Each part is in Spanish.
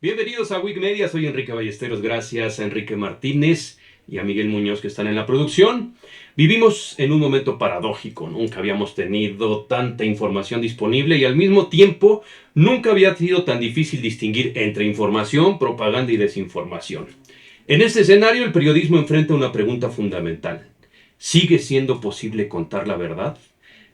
Bienvenidos a Wikimedia, soy Enrique Ballesteros, gracias a Enrique Martínez y a Miguel Muñoz que están en la producción. Vivimos en un momento paradójico, nunca habíamos tenido tanta información disponible y al mismo tiempo nunca había sido tan difícil distinguir entre información, propaganda y desinformación. En este escenario el periodismo enfrenta una pregunta fundamental. ¿Sigue siendo posible contar la verdad?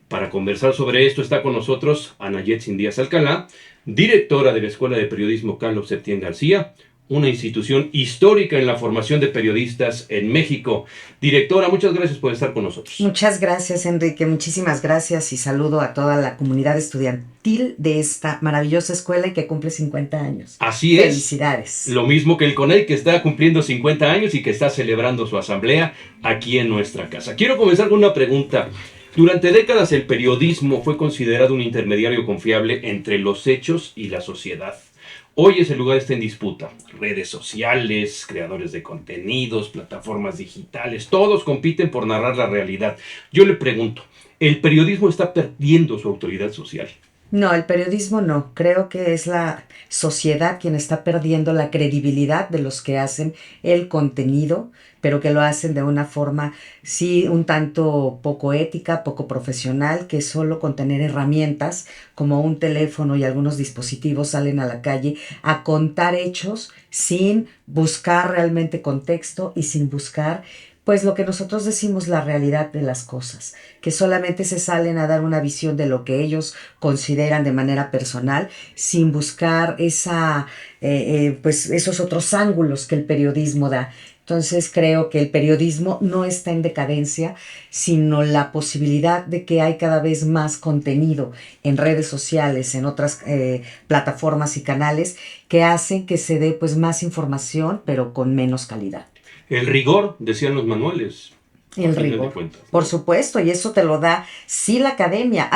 Para conversar sobre esto está con nosotros Ana Yetzin Díaz Alcalá, directora de la Escuela de Periodismo Carlos Septién García, una institución histórica en la formación de periodistas en México. Directora, muchas gracias por estar con nosotros. Muchas gracias, Enrique, muchísimas gracias y saludo a toda la comunidad estudiantil de esta maravillosa escuela y que cumple 50 años. Así es. Felicidades. Lo mismo que el CONEI, que está cumpliendo 50 años y que está celebrando su asamblea aquí en nuestra casa. Quiero comenzar con una pregunta. Durante décadas el periodismo fue considerado un intermediario confiable entre los hechos y la sociedad. Hoy ese lugar está en disputa. Redes sociales, creadores de contenidos, plataformas digitales, todos compiten por narrar la realidad. Yo le pregunto, ¿el periodismo está perdiendo su autoridad social? No, el periodismo no. Creo que es la sociedad quien está perdiendo la credibilidad de los que hacen el contenido, pero que lo hacen de una forma, sí, un tanto poco ética, poco profesional, que solo con tener herramientas como un teléfono y algunos dispositivos salen a la calle a contar hechos sin buscar realmente contexto y sin buscar pues lo que nosotros decimos la realidad de las cosas, que solamente se salen a dar una visión de lo que ellos consideran de manera personal, sin buscar pues esos otros ángulos que el periodismo da. Entonces creo que el periodismo no está en decadencia, sino la posibilidad de que hay cada vez más contenido en redes sociales, en otras plataformas y canales que hacen que se dé pues más información, pero con menos calidad. El rigor, decían los manuales. El rigor, por supuesto, y eso te lo da sí la academia.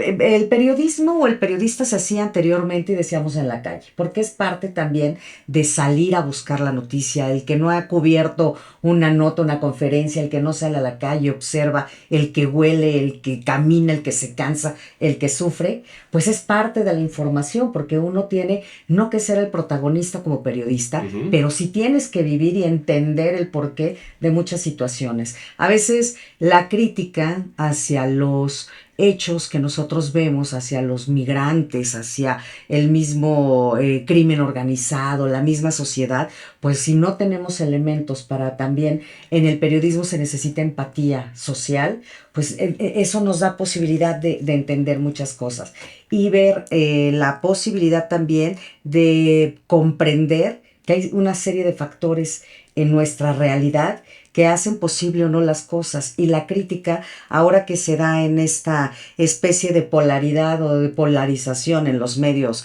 El periodismo o el periodista se hacía anteriormente y decíamos en la calle, porque es parte también de salir a buscar la noticia. El que no ha cubierto una nota, una conferencia, el que no sale a la calle, observa, el que huele, el que camina, el que se cansa, el que sufre, pues es parte de la información, porque uno tiene no que ser el protagonista como periodista, pero sí tienes que vivir y entender el porqué de muchas situaciones. A veces la crítica hacia los hechos que nosotros vemos, hacia los migrantes, hacia el mismo crimen organizado, la misma sociedad, pues si no tenemos elementos para también, en el periodismo se necesita empatía social, pues eso nos da posibilidad de entender muchas cosas y ver la posibilidad también de comprender que hay una serie de factores en nuestra realidad que hacen posible o no las cosas. Y la crítica, ahora que se da en esta especie de polaridad o de polarización en los medios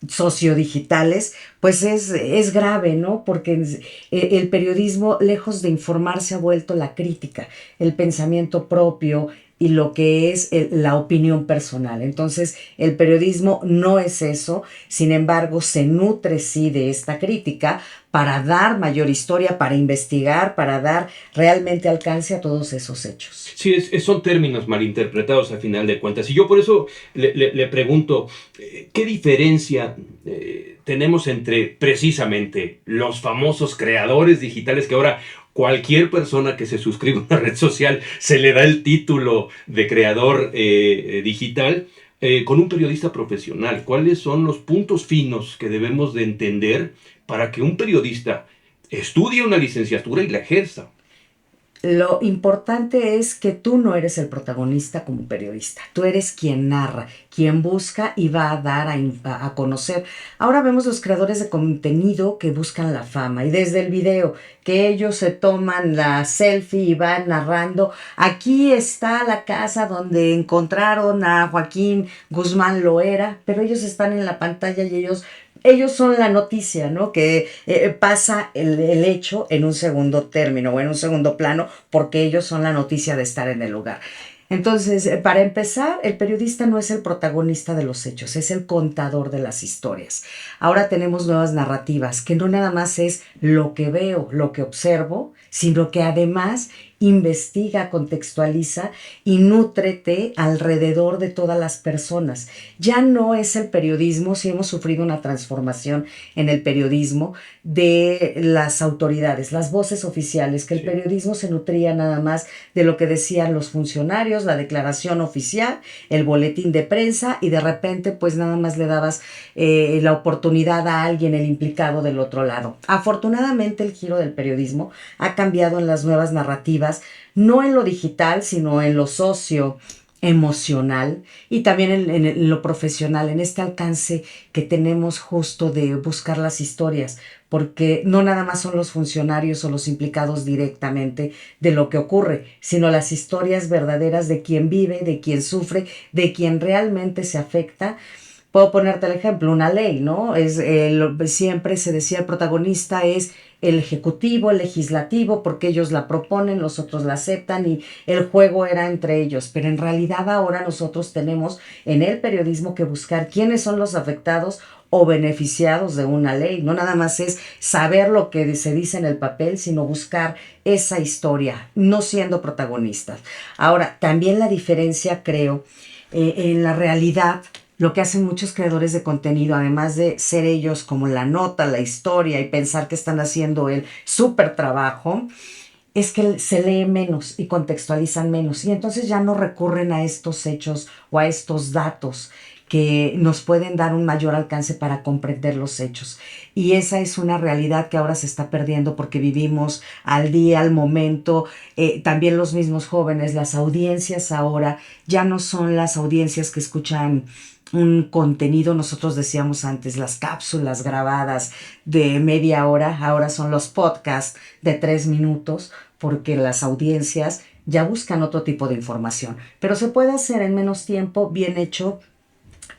sociodigitales, pues es grave, ¿no? Porque el periodismo, lejos de informar, se ha vuelto la crítica, el pensamiento propio y lo que es la opinión personal. Entonces, el periodismo no es eso, sin embargo, se nutre sí de esta crítica para dar mayor historia, para investigar, para dar realmente alcance a todos esos hechos. Sí, son términos malinterpretados a final de cuentas. Y yo por eso le pregunto, ¿qué diferencia tenemos entre precisamente los famosos creadores digitales que ahora cualquier persona que se suscribe a una red social se le da el título de creador digital, con un periodista profesional? ¿Cuáles son los puntos finos que debemos de entender para que un periodista estudie una licenciatura y la ejerza? Lo importante es que tú no eres el protagonista como periodista. Tú eres quien narra, quien busca y va a dar a conocer. Ahora vemos los creadores de contenido que buscan la fama y desde el video que ellos se toman la selfie y van narrando. Aquí está la casa donde encontraron a Joaquín Guzmán Loera, pero ellos están en la pantalla y ellos son la noticia, ¿no? Que pasa el hecho en un segundo término o en un segundo plano porque ellos son la noticia de estar en el lugar. Entonces, para empezar, el periodista no es el protagonista de los hechos, es el contador de las historias. Ahora tenemos nuevas narrativas, que no nada más es lo que veo, lo que observo, sino que además investiga, contextualiza y nútrete alrededor de todas las personas. Ya no es el periodismo, si hemos sufrido una transformación en el periodismo de las autoridades, las voces oficiales, que el periodismo se nutría nada más de lo que decían los funcionarios, la declaración oficial, el boletín de prensa, y de repente pues nada más le dabas la oportunidad a alguien, el implicado del otro lado. Afortunadamente el giro del periodismo ha cambiado en las nuevas narrativas, no en lo digital, sino en lo socio emocional y también en lo profesional, en este alcance que tenemos justo de buscar las historias, porque no nada más son los funcionarios o los implicados directamente de lo que ocurre, sino las historias verdaderas de quien vive, de quien sufre, de quien realmente se afecta. Puedo ponerte el ejemplo, una ley, ¿no? Siempre se decía el protagonista es el ejecutivo, el legislativo, porque ellos la proponen, los otros la aceptan y el juego era entre ellos. Pero en realidad ahora nosotros tenemos en el periodismo que buscar quiénes son los afectados o beneficiados de una ley. No nada más es saber lo que se dice en el papel, sino buscar esa historia, no siendo protagonistas. Ahora, también la diferencia, creo, en la realidad. Lo que hacen muchos creadores de contenido, además de ser ellos como la nota, la historia y pensar que están haciendo el súper trabajo, es que se lee menos y contextualizan menos. Y entonces ya no recurren a estos hechos o a estos datos que nos pueden dar un mayor alcance para comprender los hechos. Y esa es una realidad que ahora se está perdiendo porque vivimos al día, al momento. También los mismos jóvenes, las audiencias ahora ya no son las audiencias que escuchan un contenido. Nosotros decíamos antes las cápsulas grabadas de media hora, ahora son los podcasts de 3 minutos, porque las audiencias ya buscan otro tipo de información, pero se puede hacer en menos tiempo, bien hecho,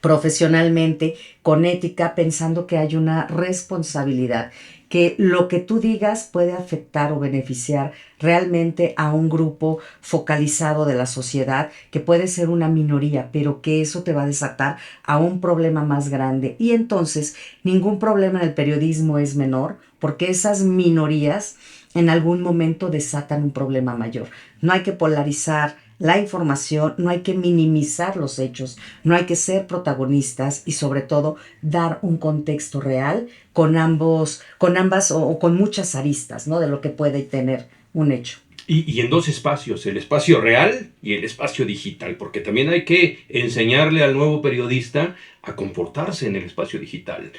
profesionalmente, con ética, pensando que hay una responsabilidad, que lo que tú digas puede afectar o beneficiar realmente a un grupo focalizado de la sociedad, que puede ser una minoría, pero que eso te va a desatar a un problema más grande. Y entonces ningún problema en el periodismo es menor, porque esas minorías en algún momento desatan un problema mayor. No hay que polarizar la información, no hay que minimizar los hechos, no hay que ser protagonistas y sobre todo dar un contexto real con ambas o con muchas aristas, ¿no? De lo que puede tener un hecho. Y en 2 espacios, el espacio real y el espacio digital, porque también hay que enseñarle al nuevo periodista a comportarse en el espacio digital.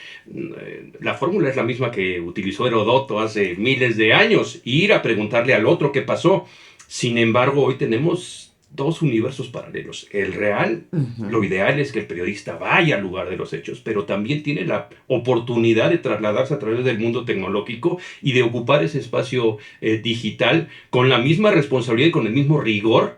La fórmula es la misma que utilizó Herodoto hace miles de años, ir a preguntarle al otro qué pasó. Sin embargo, hoy tenemos 2 universos paralelos. El real, lo ideal es que el periodista vaya al lugar de los hechos, pero también tiene la oportunidad de trasladarse a través del mundo tecnológico y de ocupar ese espacio digital con la misma responsabilidad y con el mismo rigor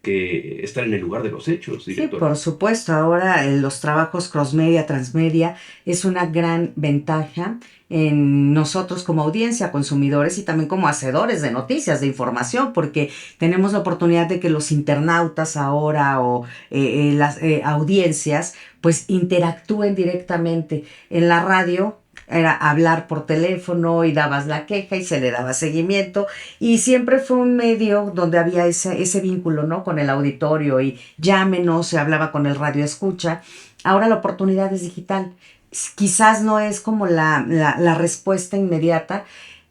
que estar en el lugar de los hechos, director. Sí, por supuesto. Ahora los trabajos crossmedia, transmedia, es una gran ventaja en nosotros como audiencia, consumidores y también como hacedores de noticias, de información, porque tenemos la oportunidad de que los internautas ahora o las audiencias pues interactúen directamente. En la radio era hablar por teléfono y dabas la queja y se le daba seguimiento, y siempre fue un medio donde había ese vínculo, ¿no? Con el auditorio, y llámenos, se hablaba con el radio escucha. Ahora la oportunidad es digital. Quizás no es como la respuesta inmediata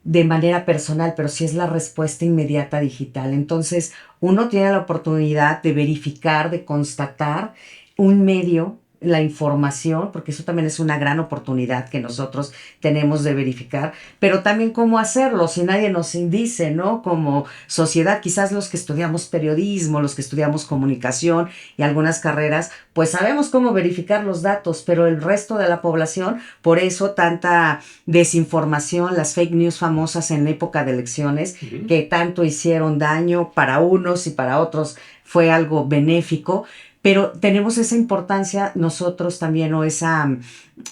de manera personal, pero sí es la respuesta inmediata digital. Entonces uno tiene la oportunidad de verificar, de constatar un medio, la información, porque eso también es una gran oportunidad que nosotros tenemos de verificar, pero también cómo hacerlo si nadie nos dice, ¿no? Como sociedad, quizás los que estudiamos periodismo, los que estudiamos comunicación y algunas carreras, pues sabemos cómo verificar los datos, pero el resto de la población, por eso tanta desinformación, las fake news famosas en la época de elecciones, que tanto hicieron daño para unos y para otros fue algo benéfico. Pero tenemos esa importancia nosotros también, o esa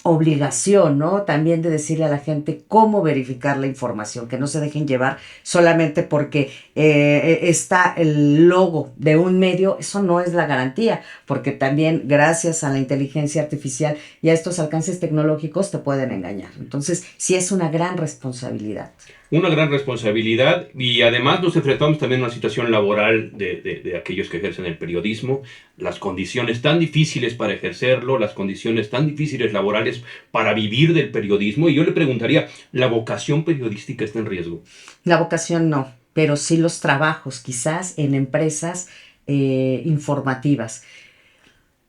obligación, ¿no? También de decirle a la gente cómo verificar la información, que no se dejen llevar solamente porque está el logo de un medio. Eso no es la garantía, porque también gracias a la inteligencia artificial y a estos alcances tecnológicos te pueden engañar. Entonces, sí es una gran responsabilidad. Una gran responsabilidad y además nos enfrentamos también a una situación laboral de aquellos que ejercen el periodismo, las condiciones tan difíciles para ejercerlo, las condiciones tan difíciles laborales para vivir del periodismo. Y yo le preguntaría, ¿la vocación periodística está en riesgo? La vocación no, pero sí los trabajos, quizás en empresas informativas.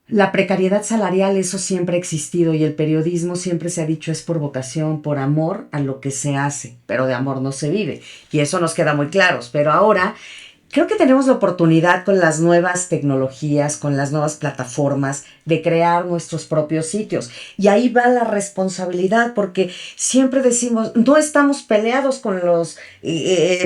La precariedad salarial, eso siempre ha existido y el periodismo siempre se ha dicho es por vocación, por amor a lo que se hace, pero de amor no se vive. Y eso nos queda muy claro. Pero ahora creo que tenemos la oportunidad con las nuevas tecnologías, con las nuevas plataformas, de crear nuestros propios sitios. Y ahí va la responsabilidad, porque siempre decimos, no estamos peleados con las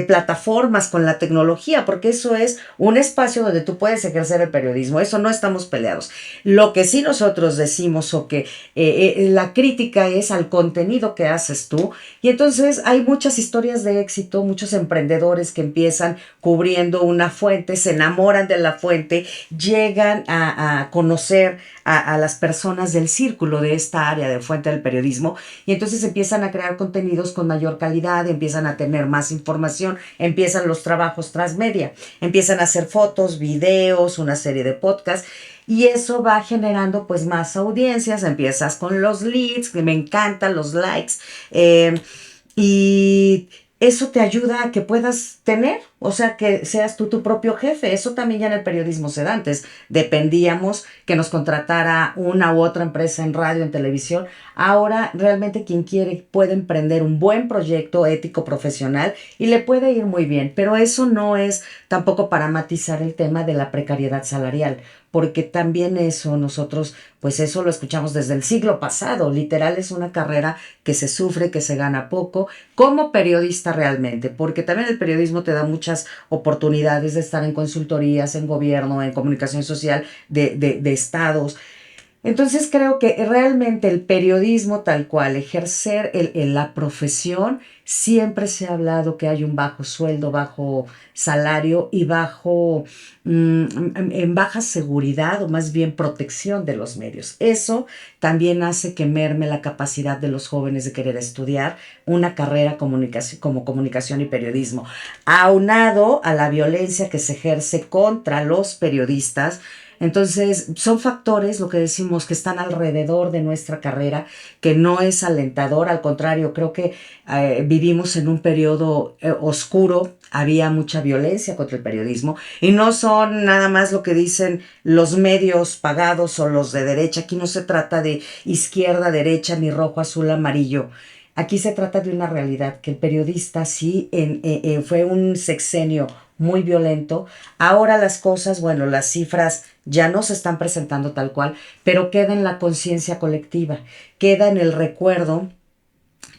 plataformas, con la tecnología, porque eso es un espacio donde tú puedes ejercer el periodismo. Eso no estamos peleados. Lo que sí nosotros decimos o que la crítica es al contenido que haces tú. Y entonces hay muchas historias de éxito, muchos emprendedores que empiezan cubriendo una fuente, se enamoran de la fuente, llegan a conocer a las personas del círculo de esta área de fuente del periodismo y entonces empiezan a crear contenidos con mayor calidad, empiezan a tener más información, empiezan los trabajos transmedia, empiezan a hacer fotos, videos, una serie de podcasts. Y eso va generando pues más audiencias, empiezas con los leads, que me encantan los likes, y eso te ayuda a que puedas tener, o sea, que seas tú tu propio jefe. Eso también ya en el periodismo se da. Antes dependíamos que nos contratara una u otra empresa en radio, en televisión. Ahora realmente quien quiere puede emprender un buen proyecto ético profesional y le puede ir muy bien. Pero eso no es tampoco para matizar el tema de la precariedad salarial, porque también eso nosotros, pues eso lo escuchamos desde el siglo pasado. Literal es una carrera que se sufre, que se gana poco, como periodista realmente, porque también el periodismo te da muchas oportunidades de estar en consultorías, en gobierno, en comunicación social de estados. Entonces creo que realmente el periodismo tal cual, ejercer la profesión, siempre se ha hablado que hay un bajo sueldo, bajo salario y en baja seguridad o más bien protección de los medios. Eso también hace que merme la capacidad de los jóvenes de querer estudiar una carrera como comunicación y periodismo, aunado a la violencia que se ejerce contra los periodistas. Entonces, son factores, lo que decimos, que están alrededor de nuestra carrera, que no es alentador. Al contrario, creo que vivimos en un periodo oscuro, había mucha violencia contra el periodismo, y no son nada más lo que dicen los medios pagados o los de derecha. Aquí no se trata de izquierda, derecha, ni rojo, azul, amarillo. Aquí se trata de una realidad, que el periodista sí fue un sexenio muy violento. Ahora las cosas, bueno, las cifras ya no se están presentando tal cual, pero queda en la conciencia colectiva, queda en el recuerdo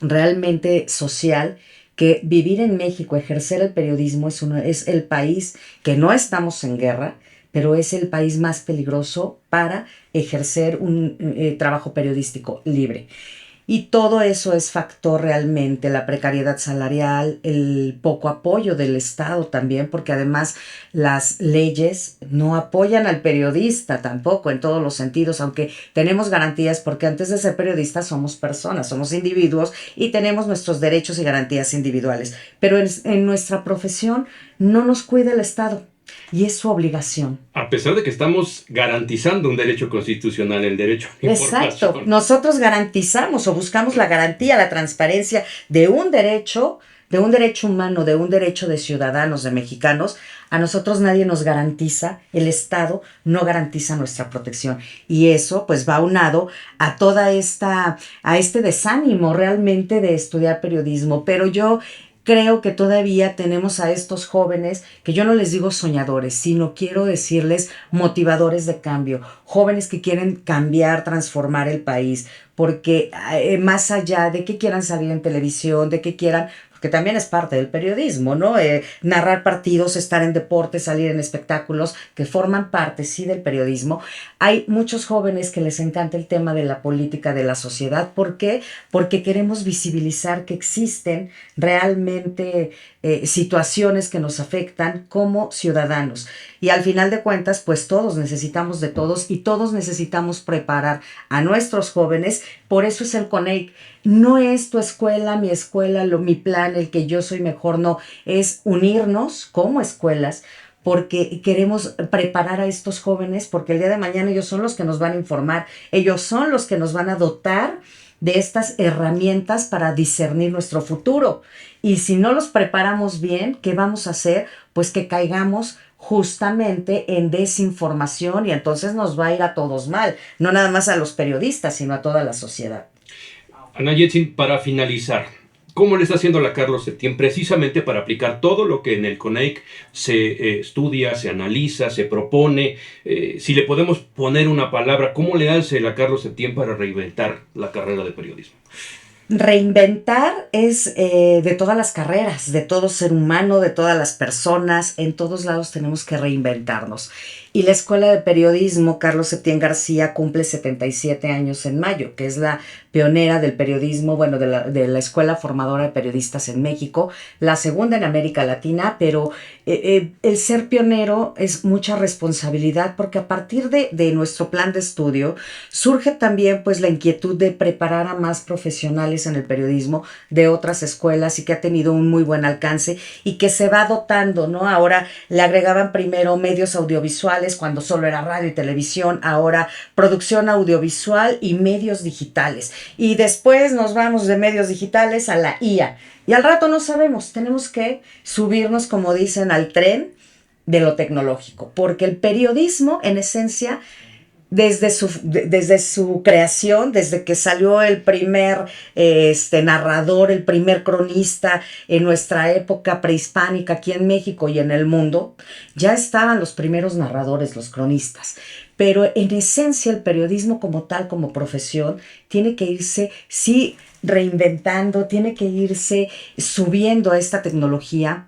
realmente social, que vivir en México, ejercer el periodismo es el país que no estamos en guerra, pero es el país más peligroso para ejercer un trabajo periodístico libre. Y todo eso es factor realmente, la precariedad salarial, el poco apoyo del Estado también, porque además las leyes no apoyan al periodista tampoco en todos los sentidos, aunque tenemos garantías, porque antes de ser periodistas somos personas, somos individuos y tenemos nuestros derechos y garantías individuales. Pero en nuestra profesión no nos cuida el Estado. Y es su obligación. A pesar de que estamos garantizando un derecho constitucional, el derecho a la información. Exacto. Nosotros garantizamos o buscamos la garantía, la transparencia de un derecho humano, de un derecho de ciudadanos, de mexicanos. A nosotros nadie nos garantiza, el Estado no garantiza nuestra protección. Y eso pues va aunado a a este desánimo realmente de estudiar periodismo. Pero yo creo que todavía tenemos a estos jóvenes, que yo no les digo soñadores, sino quiero decirles motivadores de cambio, jóvenes que quieren cambiar, transformar el país, porque más allá de que quieran salir en televisión, de que quieran, que también es parte del periodismo, ¿no? Narrar partidos, estar en deportes, salir en espectáculos, que forman parte, sí, del periodismo. Hay muchos jóvenes que les encanta el tema de la política, de la sociedad. ¿Por qué? Porque queremos visibilizar que existen realmente situaciones que nos afectan como ciudadanos. Y al final de cuentas, pues todos necesitamos de todos y todos necesitamos preparar a nuestros jóvenes. Por eso es el CONEIC. no es tu escuela, mi plan, el que yo soy mejor, no, es unirnos como escuelas porque queremos preparar a estos jóvenes, porque el día de mañana ellos son los que nos van a informar, ellos son los que nos van a dotar de estas herramientas para discernir nuestro futuro. Y si no los preparamos bien, ¿qué vamos a hacer? Pues que caigamos justamente en desinformación y entonces nos va a ir a todos mal, no nada más a los periodistas, sino a toda la sociedad. Ana Yetzin, para finalizar, ¿cómo le está haciendo la Carlos Septién precisamente para aplicar todo lo que en el CONAIC se estudia, se analiza, se propone? Si le podemos poner una palabra, ¿cómo le hace la Carlos Septién para reinventar la carrera de periodismo? Reinventar es de todas las carreras, de todo ser humano, de todas las personas, en todos lados tenemos que reinventarnos. Y la Escuela de Periodismo Carlos Septién García cumple 77 años en mayo, que es la pionera del periodismo, bueno, de la Escuela Formadora de Periodistas en México, la segunda en América Latina, pero el ser pionero es mucha responsabilidad porque a partir de nuestro plan de estudio surge también pues la inquietud de preparar a más profesionales en el periodismo de otras escuelas y que ha tenido un muy buen alcance y que se va dotando, ¿no? Ahora le agregaban primero medios audiovisuales cuando solo era radio y televisión, ahora producción audiovisual y medios digitales. Y después nos vamos de medios digitales a la IA. Y al rato no sabemos, tenemos que subirnos, como dicen, al tren de lo tecnológico, porque el periodismo, en esencia, desde su creación, desde que salió el primer narrador, el primer cronista en nuestra época prehispánica aquí en México y en el mundo, ya estaban los primeros narradores, los cronistas. Pero en esencia el periodismo como tal, como profesión, tiene que irse, sí, reinventando, tiene que irse subiendo a esta tecnología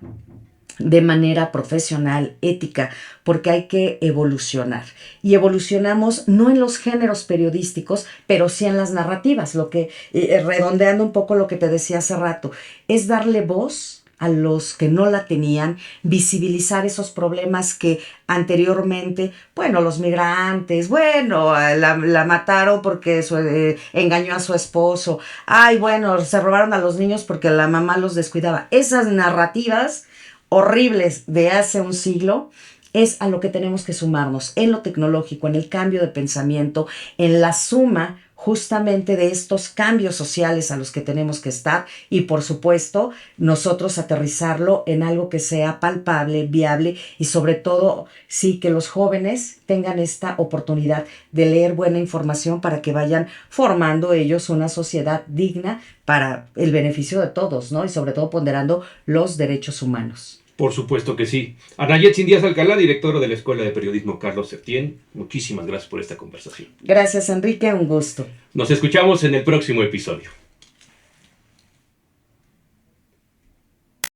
de manera profesional, ética, porque hay que evolucionar. Y evolucionamos no en los géneros periodísticos, pero sí en las narrativas, lo que, redondeando un poco lo que te decía hace rato, es darle voz a los que no la tenían, visibilizar esos problemas que anteriormente, bueno, los migrantes, bueno, la mataron porque engañó a su esposo, ay, bueno, se robaron a los niños porque la mamá los descuidaba. Esas narrativas horribles de hace un siglo, es a lo que tenemos que sumarnos en lo tecnológico, en el cambio de pensamiento, en la suma justamente de estos cambios sociales a los que tenemos que estar y por supuesto nosotros aterrizarlo en algo que sea palpable, viable y sobre todo sí que los jóvenes tengan esta oportunidad de leer buena información para que vayan formando ellos una sociedad digna para el beneficio de todos, ¿no? Y sobre todo ponderando los derechos humanos. Por supuesto que sí. Ana Yetzin Díaz Alcalá, directora de la Escuela de Periodismo Carlos Septién, muchísimas gracias por esta conversación. Gracias, Enrique, un gusto. Nos escuchamos en el próximo episodio.